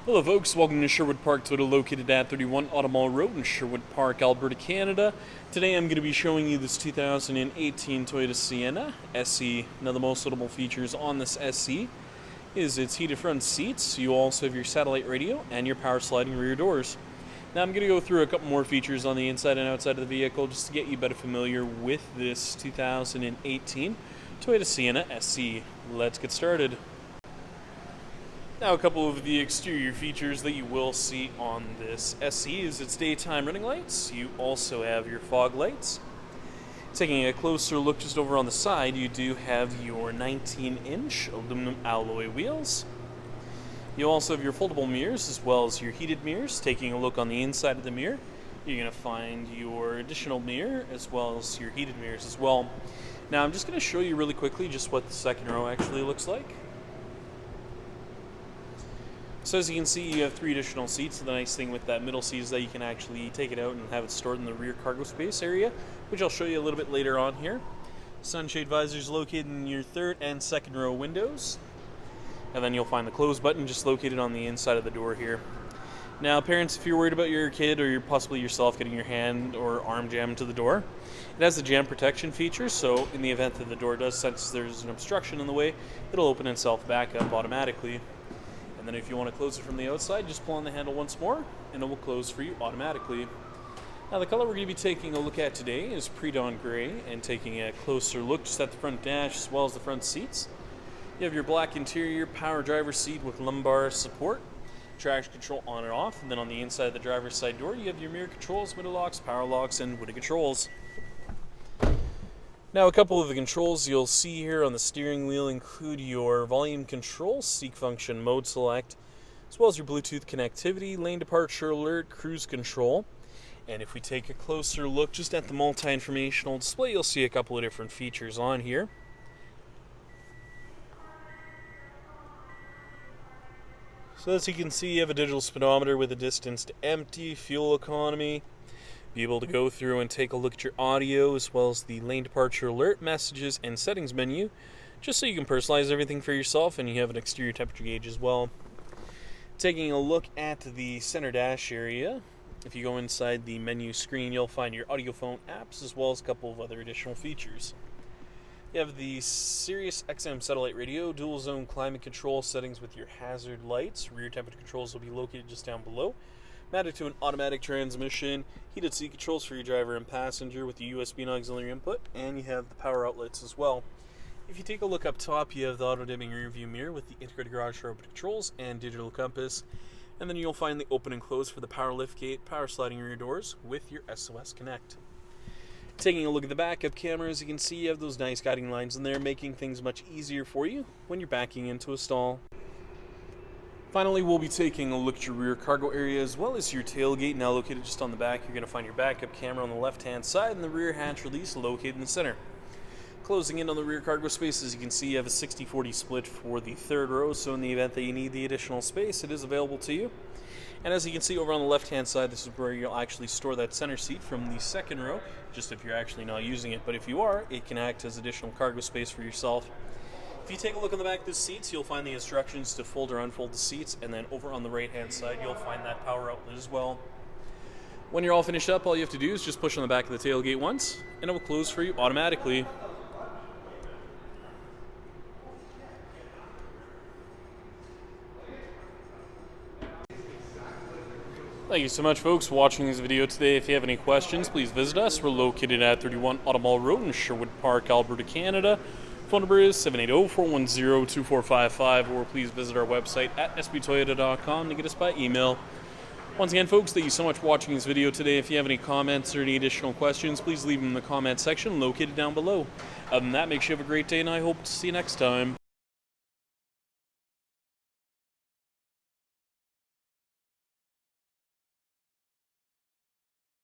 Hello folks, welcome to Sherwood Park Toyota, located at 31 Automall Road in Sherwood Park, Alberta, Canada. Today I'm going to be showing you this 2018 Toyota Sienna SE. Now the most notable features on this SE is its heated front seats. You also have your satellite radio and your power sliding rear doors. Now I'm going to go through a couple more features on the inside and outside of the vehicle just to get you better familiar with this 2018 Toyota Sienna SE. Let's get started. Now a couple of the exterior features that you will see on this SE is its daytime running lights. You also have your fog lights. Taking a closer look just over on the side, you do have your 19-inch aluminum alloy wheels. You also have your foldable mirrors as well as your heated mirrors. Taking a look on the inside of the mirror, you're going to find your additional mirror as well as your heated mirrors as well. Now I'm just going to show you really quickly just what the second row actually looks like. So as you can see, you have 3 additional seats. The nice thing with that middle seat is that you can actually take it out and have it stored in the rear cargo space area, which I'll show you a little bit later on here. Sunshade visors located in your third and second row windows. And then you'll find the close button just located on the inside of the door here. Now parents, if you're worried about your kid or possibly yourself getting your hand or arm jammed to the door, it has the jam protection feature, so in the event that the door does sense there's an obstruction in the way, it'll open itself back up automatically. And then if you want to close it from the outside, just pull on the handle once more, and it will close for you automatically. Now the color we're going to be taking a look at today is pre-dawn gray, and taking a closer look just at the front dash as well as the front seats. You have your black interior, power driver's seat with lumbar support, traction control on and off, and then on the inside of the driver's side door, you have your mirror controls, window locks, power locks, and window controls. Now a couple of the controls you'll see here on the steering wheel include your volume control, seek function mode select, as well as your Bluetooth connectivity, lane departure alert, cruise control. And if we take a closer look just at the multi-informational display, you'll see a couple of different features on here. So as you can see, you have a digital speedometer with a distance to empty, fuel economy. Be able to go through and take a look at your audio as well as the lane departure alert, messages, and settings menu, just so you can personalize everything for yourself, and you have an exterior temperature gauge as well. Taking a look at the center dash area, if you go inside the menu screen, you'll find your audio phone apps as well as a couple of other additional features. You have the Sirius XM satellite radio, dual zone climate control settings with your hazard lights. Rear temperature controls will be located just down below. Mounted to an automatic transmission, heated seat controls for your driver and passenger with the USB and auxiliary input, and you have the power outlets as well. If you take a look up top, you have the auto-dimming rear view mirror with the integrated garage door open controls and digital compass, and then you'll find the open and close for the power liftgate, power sliding rear doors with your SOS Connect. Taking a look at the backup camera, as you can see, you have those nice guiding lines in there, making things much easier for you when you're backing into a stall. Finally, we'll be taking a look at your rear cargo area as well as your tailgate. Now located just on the back, you're going to find your backup camera on the left-hand side and the rear hatch release located in the center. Closing in on the rear cargo space, as you can see, you have a 60-40 split for the third row, so in the event that you need the additional space, it is available to you. And as you can see over on the left-hand side, this is where you'll actually store that center seat from the second row, just if you're actually not using it. But if you are, it can act as additional cargo space for yourself. If you take a look on the back of the seats, you'll find the instructions to fold or unfold the seats, and then over on the right-hand side, you'll find that power outlet as well. When you're all finished up, all you have to do is just push on the back of the tailgate once, and it will close for you automatically. Thank you so much, folks, for watching this video today. If you have any questions, please visit us. We're located at 31 Automall Road in Sherwood Park, Alberta, Canada. Phone number is 780-410-2455, or please visit our website at sbtoyota.com to get us by email. Once again, folks, thank you so much for watching this video today. If you have any comments or any additional questions, please leave them in the comment section located down below. Other than that, make sure you have a great day, and I hope to see you next time.